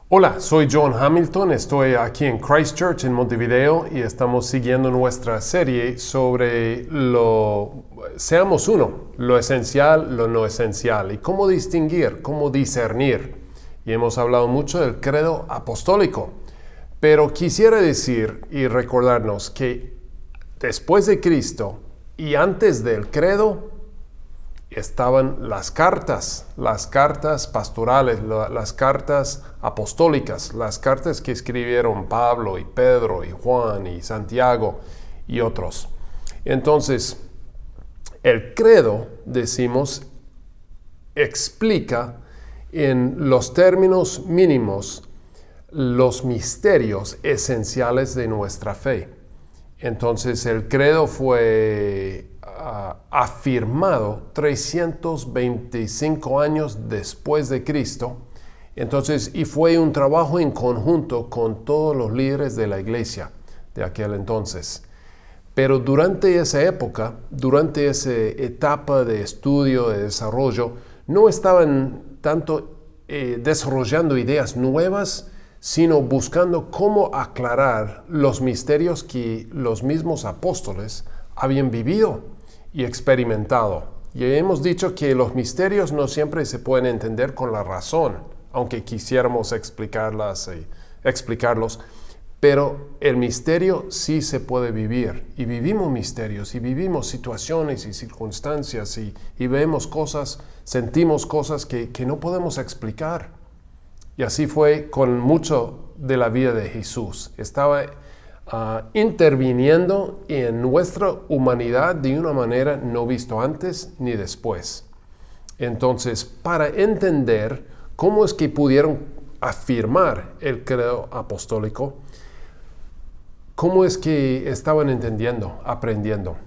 Hola, soy John Hamilton, estoy aquí en Christchurch, en Montevideo, y estamos siguiendo nuestra serie sobre seamos uno, lo esencial, lo no esencial, y cómo distinguir, cómo discernir. Y hemos hablado mucho del credo apostólico, pero quisiera decir y recordarnos que después de Cristo y antes del credo, estaban las cartas pastorales, las cartas apostólicas, las cartas que escribieron Pablo y Pedro y Juan y Santiago y otros. Entonces, el credo, decimos, explica en los términos mínimos los misterios esenciales de nuestra fe. Entonces, el credo fue afirmado 325 años después de Cristo. Entonces, y fue un trabajo en conjunto con todos los líderes de la iglesia de aquel entonces. Pero durante esa época, durante esa etapa de estudio, de desarrollo, no estaban tanto desarrollando ideas nuevas, sino buscando cómo aclarar los misterios que los mismos apóstoles habían vivido y experimentado. Y hemos dicho que los misterios no siempre se pueden entender con la razón, aunque quisiéramos explicarlos, pero el misterio sí se puede vivir. Y vivimos misterios, y vivimos situaciones y circunstancias, y vemos cosas, sentimos cosas que no podemos explicar. Y así fue con mucho de la vida de Jesús. Estaba interviniendo en nuestra humanidad de una manera no visto antes ni después. Entonces, para entender cómo es que pudieron afirmar el credo apostólico, cómo es que estaban entendiendo, aprendiendo.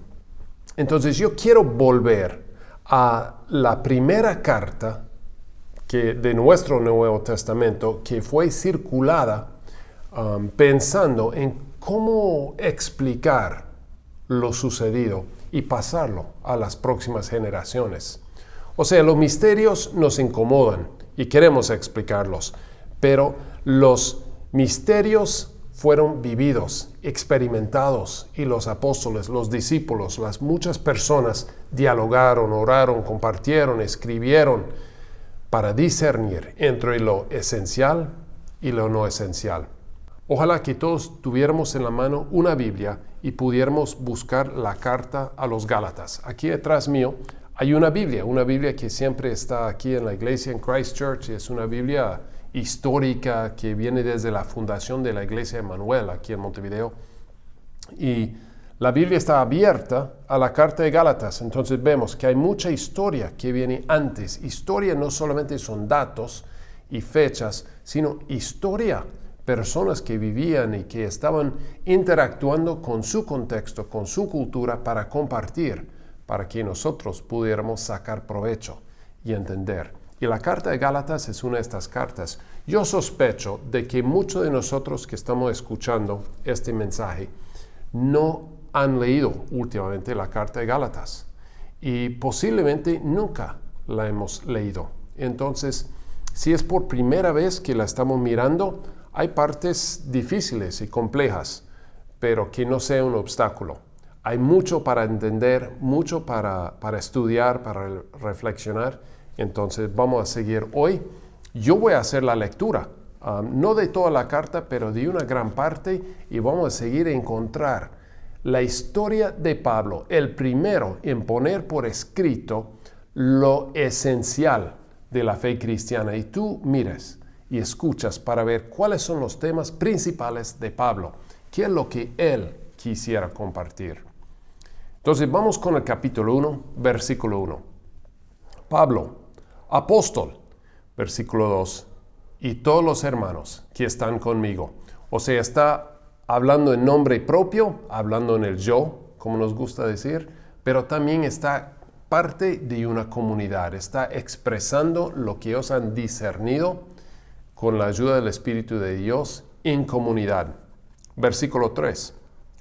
Entonces, yo quiero volver a la primera carta de nuestro Nuevo Testamento que fue circulada pensando en cómo explicar lo sucedido y pasarlo a las próximas generaciones. O sea, los misterios nos incomodan y queremos explicarlos, pero los misterios fueron vividos, experimentados, y los apóstoles, los discípulos, las muchas personas dialogaron, oraron, compartieron, escribieron para discernir entre lo esencial y lo no esencial. Ojalá que todos tuviéramos en la mano una Biblia y pudiéramos buscar la carta a los Gálatas. Aquí detrás mío hay una Biblia que siempre está aquí en la iglesia en Christchurch. Es una Biblia histórica que viene desde la fundación de la iglesia de Emmanuel aquí en Montevideo. Y la Biblia está abierta a la carta de Gálatas. Entonces vemos que hay mucha historia que viene antes. Historia no solamente son datos y fechas, sino historia. Personas que vivían y que estaban interactuando con su contexto, con su cultura para compartir, para que nosotros pudiéramos sacar provecho y entender. Y la carta de Gálatas es una de estas cartas. Yo sospecho de que muchos de nosotros que estamos escuchando este mensaje no han leído últimamente la carta de Gálatas y posiblemente nunca la hemos leído. Entonces, si es por primera vez que la estamos mirando, hay partes difíciles y complejas, pero que no sea un obstáculo. Hay mucho para entender, mucho para estudiar, para reflexionar. Entonces vamos a seguir hoy. Yo voy a hacer la lectura, no de toda la carta, pero de una gran parte, y vamos a seguir a encontrar la historia de Pablo, el primero en poner por escrito lo esencial de la fe cristiana. Y tú mires y escuchas para ver cuáles son los temas principales de Pablo, qué es lo que él quisiera compartir. Entonces vamos con el capítulo 1, versículo 1. Pablo, apóstol, versículo 2, y todos los hermanos que están conmigo. O sea, está hablando en nombre propio, hablando en el yo, como nos gusta decir, pero también está parte de una comunidad, está expresando lo que ellos han discernido con la ayuda del Espíritu de Dios en comunidad. Versículo 3.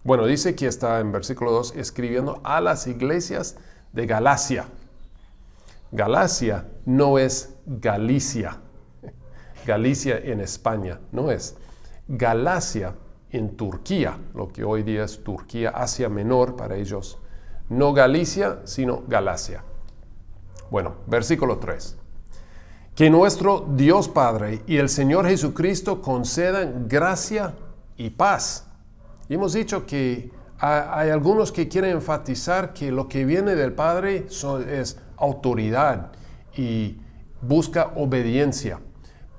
Bueno, dice que está en versículo 2 escribiendo a las iglesias de Galacia. Galacia no es Galicia. Galicia en España, no es Galacia en Turquía, lo que hoy día es Turquía, Asia Menor para ellos. No Galicia, sino Galacia. Bueno, versículo 3. Que nuestro Dios Padre y el Señor Jesucristo concedan gracia y paz. Y hemos dicho que hay algunos que quieren enfatizar que lo que viene del Padre es autoridad y busca obediencia.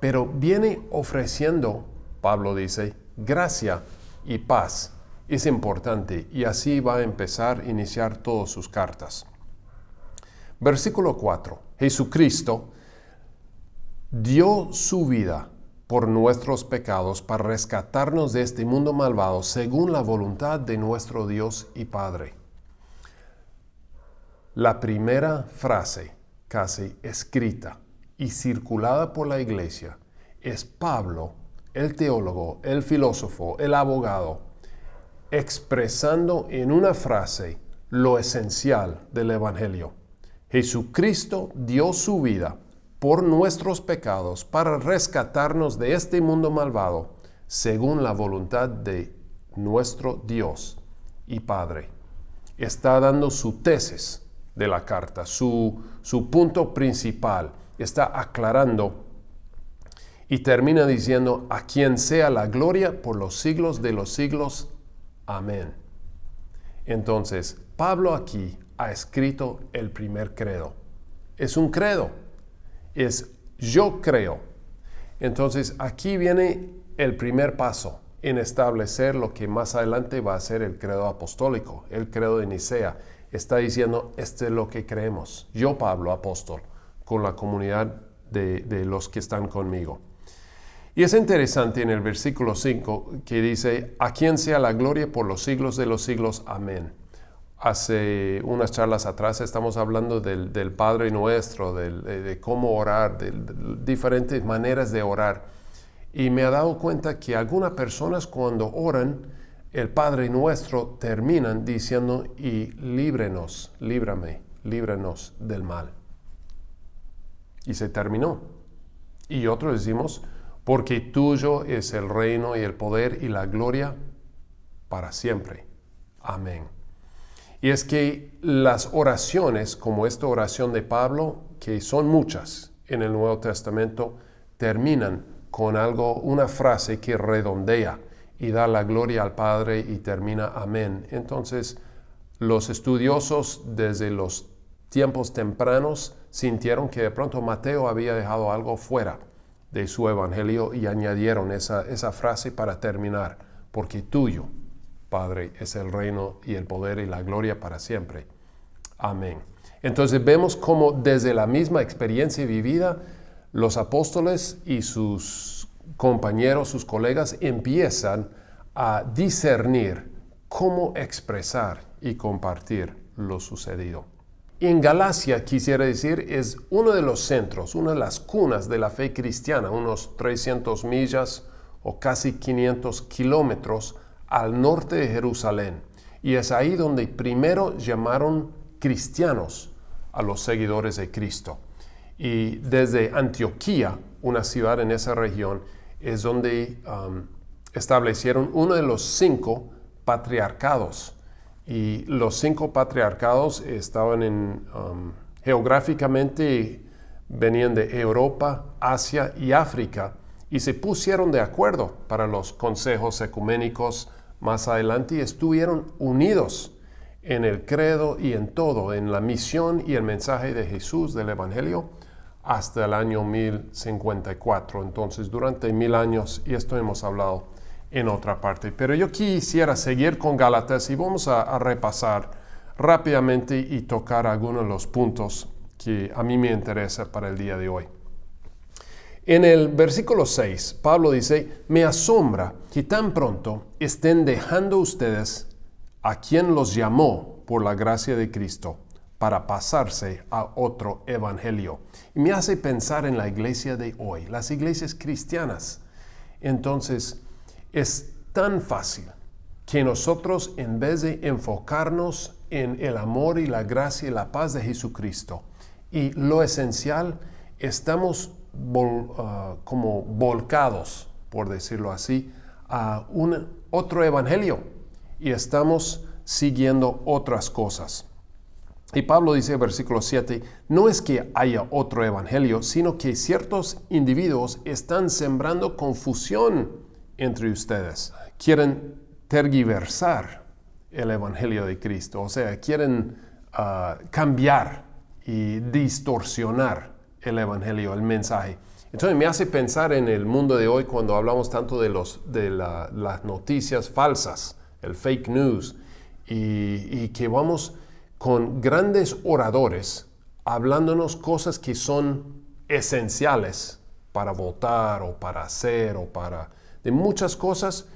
Pero viene ofreciendo, Pablo dice, gracia y paz. Es importante y así va a iniciar todas sus cartas. Versículo 4. Jesucristo dio su vida por nuestros pecados para rescatarnos de este mundo malvado según la voluntad de nuestro Dios y Padre. La primera frase casi escrita y circulada por la iglesia es Pablo, el teólogo, el filósofo, el abogado, expresando en una frase lo esencial del Evangelio. Jesucristo dio su vida por nuestros pecados para rescatarnos de este mundo malvado según la voluntad de nuestro Dios y Padre. Está dando su tesis de la carta, su punto principal. Está aclarando y termina diciendo, a quien sea la gloria por los siglos de los siglos. Amén. Entonces, Pablo aquí ha escrito el primer credo. Es un credo. Es yo creo. Entonces, aquí viene el primer paso en establecer lo que más adelante va a ser el credo apostólico, el credo de Nicea. Está diciendo, este es lo que creemos. Yo, Pablo, apóstol, con la comunidad de los que están conmigo. Y es interesante en el versículo 5 que dice, a quien sea la gloria por los siglos de los siglos. Amén. Hace unas charlas atrás estamos hablando del Padre Nuestro, de cómo orar, de diferentes maneras de orar. Y me he dado cuenta que algunas personas cuando oran el Padre Nuestro terminan diciendo, y líbranos, líbrame, líbranos del mal. Y se terminó. Y otros decimos, porque tuyo es el reino y el poder y la gloria para siempre. Amén. Y es que las oraciones, como esta oración de Pablo, que son muchas en el Nuevo Testamento, terminan con una frase que redondea y da la gloria al Padre y termina amén. Entonces, los estudiosos desde los tiempos tempranos sintieron que de pronto Mateo había dejado algo fuera de su evangelio y añadieron esa frase para terminar, porque tuyo, Padre, es el reino y el poder y la gloria para siempre. Amén. Entonces vemos cómo desde la misma experiencia vivida, los apóstoles y sus compañeros, sus colegas, empiezan a discernir cómo expresar y compartir lo sucedido. En Galacia, quisiera decir, es uno de los centros, una de las cunas de la fe cristiana, unos 300 millas o casi 500 kilómetros al norte de Jerusalén. Y es ahí donde primero llamaron cristianos a los seguidores de Cristo. Y desde Antioquía, una ciudad en esa región, es donde establecieron uno de los 5 patriarcados. Y los 5 patriarcados estaban geográficamente venían de Europa, Asia y África y se pusieron de acuerdo para los consejos ecuménicos más adelante y estuvieron unidos en el credo y en todo, en la misión y el mensaje de Jesús del Evangelio hasta el año 1054. Entonces, durante 1000 años, y esto hemos hablado en otra parte. Pero yo quisiera seguir con Gálatas y vamos a repasar rápidamente y tocar algunos de los puntos que a mí me interesa para el día de hoy. En el versículo 6, Pablo dice, me asombra que tan pronto estén dejando ustedes a quien los llamó por la gracia de Cristo para pasarse a otro evangelio. Y me hace pensar en la iglesia de hoy, las iglesias cristianas. Entonces, es tan fácil que nosotros, en vez de enfocarnos en el amor y la gracia y la paz de Jesucristo y lo esencial, estamos como volcados, por decirlo así, a otro evangelio y estamos siguiendo otras cosas. Y Pablo dice en versículo 7, no es que haya otro evangelio, sino que ciertos individuos están sembrando confusión entre ustedes. Quieren tergiversar el evangelio de Cristo, o sea, quieren cambiar y distorsionar el evangelio, el mensaje. Entonces me hace pensar en el mundo de hoy cuando hablamos tanto de las noticias falsas, el fake news, y que vamos con grandes oradores hablándonos cosas que son esenciales para votar o para hacer o de muchas cosas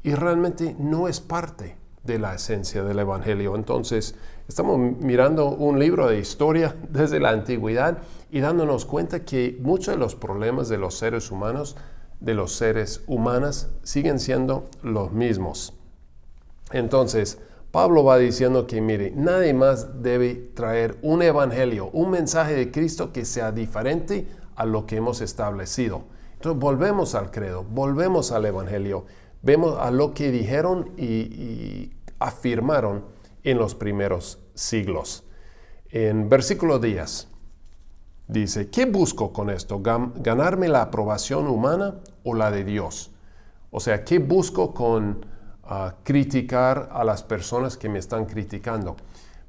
y realmente no es parte de la esencia del evangelio. Entonces estamos mirando un libro de historia desde la antigüedad y dándonos cuenta que muchos de los problemas de los seres humanos, de los seres humanos, siguen siendo los mismos. Entonces, Pablo va diciendo que, mire, nadie más debe traer un evangelio, un mensaje de Cristo que sea diferente a lo que hemos establecido. Entonces, volvemos al credo, volvemos al evangelio, vemos a lo que dijeron y afirmaron en los primeros siglos. En versículo 10 dice, ¿qué busco con esto? ¿Ganarme la aprobación humana o la de Dios? O sea, ¿qué busco con criticar a las personas que me están criticando?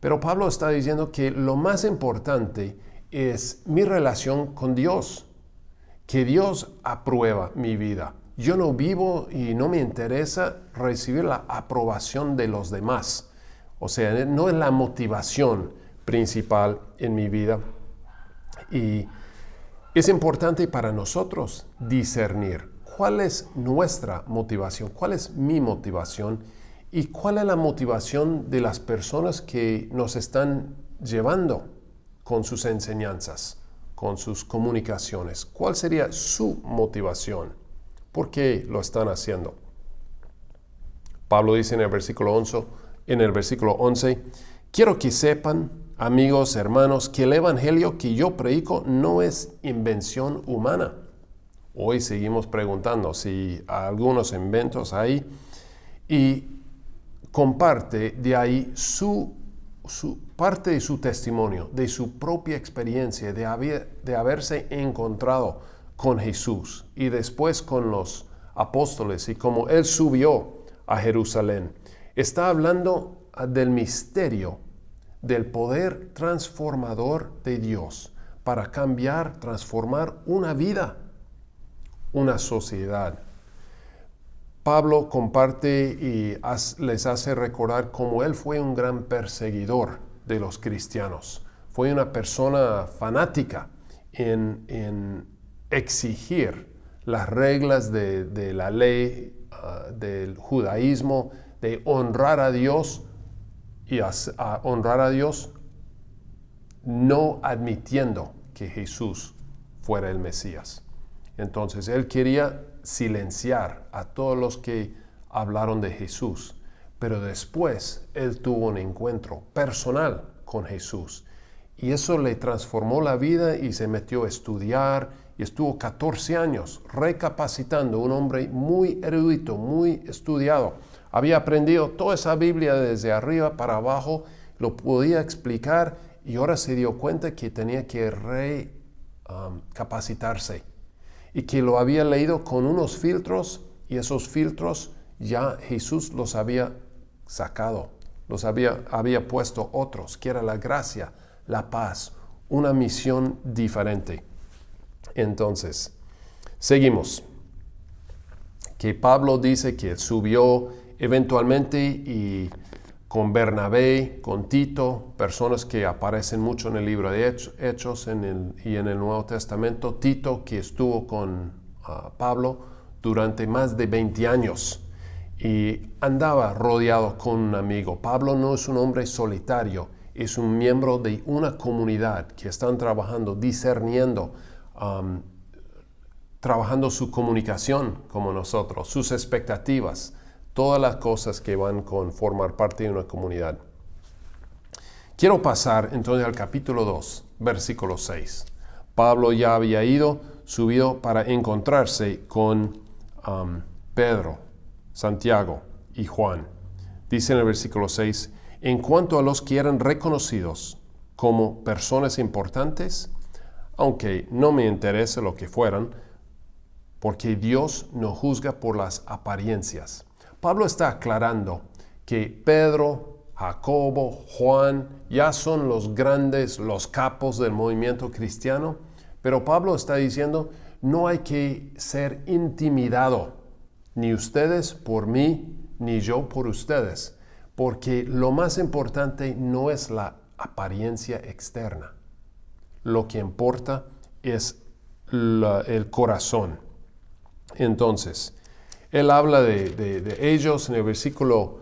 Pero Pablo está diciendo que lo más importante es mi relación con Dios, que Dios aprueba mi vida. Yo no vivo y no me interesa recibir la aprobación de los demás. O sea, no es la motivación principal en mi vida. Y es importante para nosotros discernir cuál es nuestra motivación, cuál es mi motivación y cuál es la motivación de las personas que nos están llevando con sus enseñanzas, con sus comunicaciones. ¿Cuál sería su motivación? ¿Por qué lo están haciendo? Pablo dice en el versículo 11, quiero que sepan, amigos, hermanos, que el evangelio que yo predico no es invención humana. Hoy seguimos preguntando si algunos inventos hay y comparte de ahí su parte de su testimonio, de su propia experiencia, de haberse encontrado con Jesús y después con los apóstoles y como Él subió a Jerusalén. Está hablando del misterio del poder transformador de Dios para cambiar, transformar una vida, una sociedad. Pablo comparte y les hace recordar cómo él fue un gran perseguidor de los cristianos. Fue una persona fanática en exigir las reglas de la ley del judaísmo, de honrar a Dios y honrar a Dios no admitiendo que Jesús fuera el Mesías. Entonces él quería silenciar a todos los que hablaron de Jesús, pero después él tuvo un encuentro personal con Jesús y eso le transformó la vida y se metió a estudiar y estuvo 14 años recapacitando, un hombre muy erudito, muy estudiado. Había aprendido toda esa Biblia desde arriba para abajo, lo podía explicar y ahora se dio cuenta que tenía que recapacitarse y que lo había leído con unos filtros y esos filtros ya Jesús los había sacado, los había puesto otros, que era la gracia, la paz, una misión diferente. Entonces, seguimos. Que Pablo dice que subió eventualmente y con Bernabé, con Tito, personas que aparecen mucho en el libro de Hechos y en el Nuevo Testamento. Tito, que estuvo con Pablo durante más de 20 años y andaba rodeado con un amigo. Pablo no es un hombre solitario, es un miembro de una comunidad que están trabajando, discerniendo, trabajando su comunicación como nosotros, sus expectativas, todas las cosas que van con formar parte de una comunidad. Quiero pasar entonces al capítulo 2, versículo 6. Pablo ya había ido subido para encontrarse con Pedro, Santiago y Juan. Dice en el versículo 6, en cuanto a los que eran reconocidos como personas importantes, aunque no me interese lo que fueran, porque Dios no juzga por las apariencias. Pablo está aclarando que Pedro, Jacobo, Juan ya son los grandes, los capos del movimiento cristiano, pero Pablo está diciendo, no hay que ser intimidado, ni ustedes por mí, ni yo por ustedes, porque lo más importante no es la apariencia externa. Lo que importa es el corazón. Entonces, él habla de ellos en el versículo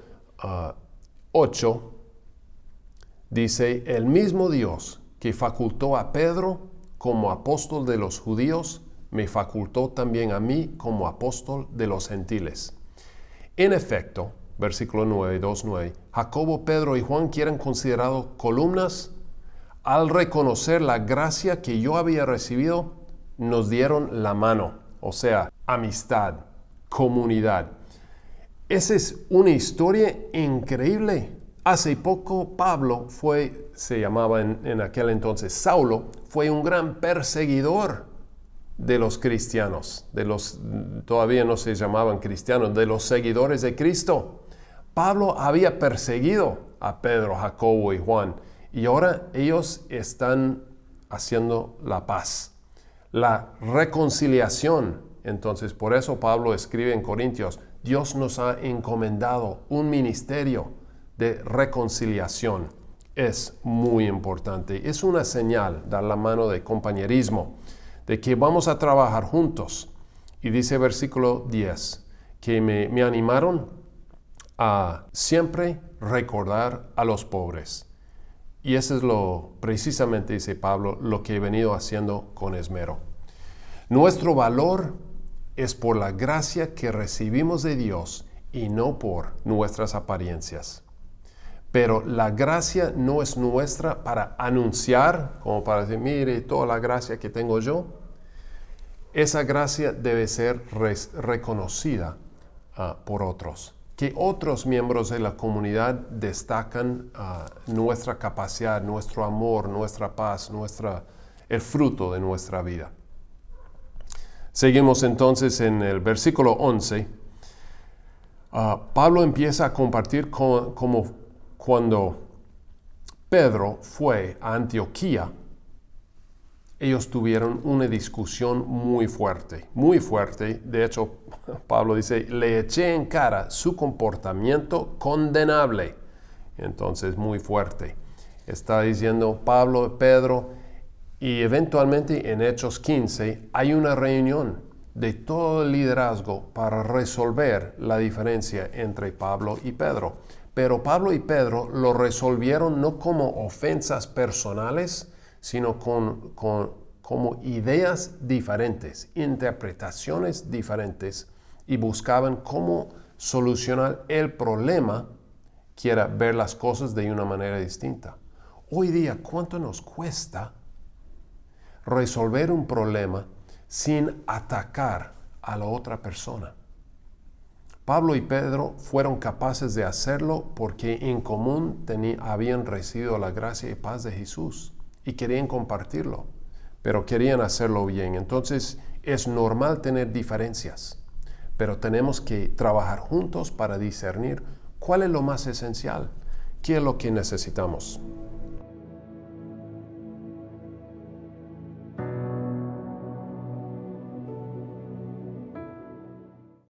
8, dice, el mismo Dios que facultó a Pedro como apóstol de los judíos, me facultó también a mí como apóstol de los gentiles. En efecto, versículo 9, 2:9, Jacobo, Pedro y Juan, que eran considerados columnas, al reconocer la gracia que yo había recibido, nos dieron la mano, o sea, amistad, comunidad. Esa es una historia increíble. Hace poco Pablo se llamaba en aquel entonces Saulo, fue un gran perseguidor de los cristianos, todavía no se llamaban cristianos, de los seguidores de Cristo. Pablo había perseguido a Pedro, Jacobo y Juan, y ahora ellos están haciendo la paz, la reconciliación. Entonces, por eso Pablo escribe en Corintios, Dios nos ha encomendado un ministerio de reconciliación. Es muy importante. Es una señal, dar la mano de compañerismo, de que vamos a trabajar juntos. Y dice versículo 10, que me animaron a siempre recordar a los pobres. Y eso es precisamente, dice Pablo, lo que he venido haciendo con esmero. Nuestro valor es por la gracia que recibimos de Dios y no por nuestras apariencias. Pero la gracia no es nuestra para anunciar, como para decir, mire toda la gracia que tengo yo. Esa gracia debe ser reconocida por otros. Que otros miembros de la comunidad destacan nuestra capacidad, nuestro amor, nuestra paz, el fruto de nuestra vida. Seguimos entonces en el versículo 11. Pablo empieza a compartir como cuando Pedro fue a Antioquía, ellos tuvieron una discusión muy fuerte. De hecho, Pablo dice, le eché en cara su comportamiento condenable. Entonces, muy fuerte. Está diciendo Pablo, Pedro, y eventualmente en Hechos 15 hay una reunión de todo el liderazgo para resolver la diferencia entre Pablo y Pedro. Pero Pablo y Pedro lo resolvieron no como ofensas personales, sino como ideas diferentes, interpretaciones diferentes, y buscaban cómo solucionar el problema, que era ver las cosas de una manera distinta. Hoy día, ¿cuánto nos cuesta resolver un problema sin atacar a la otra persona? Pablo y Pedro fueron capaces de hacerlo porque en común habían recibido la gracia y paz de Jesús y querían compartirlo, pero querían hacerlo bien. Entonces es normal tener diferencias, pero tenemos que trabajar juntos para discernir cuál es lo más esencial, qué es lo que necesitamos.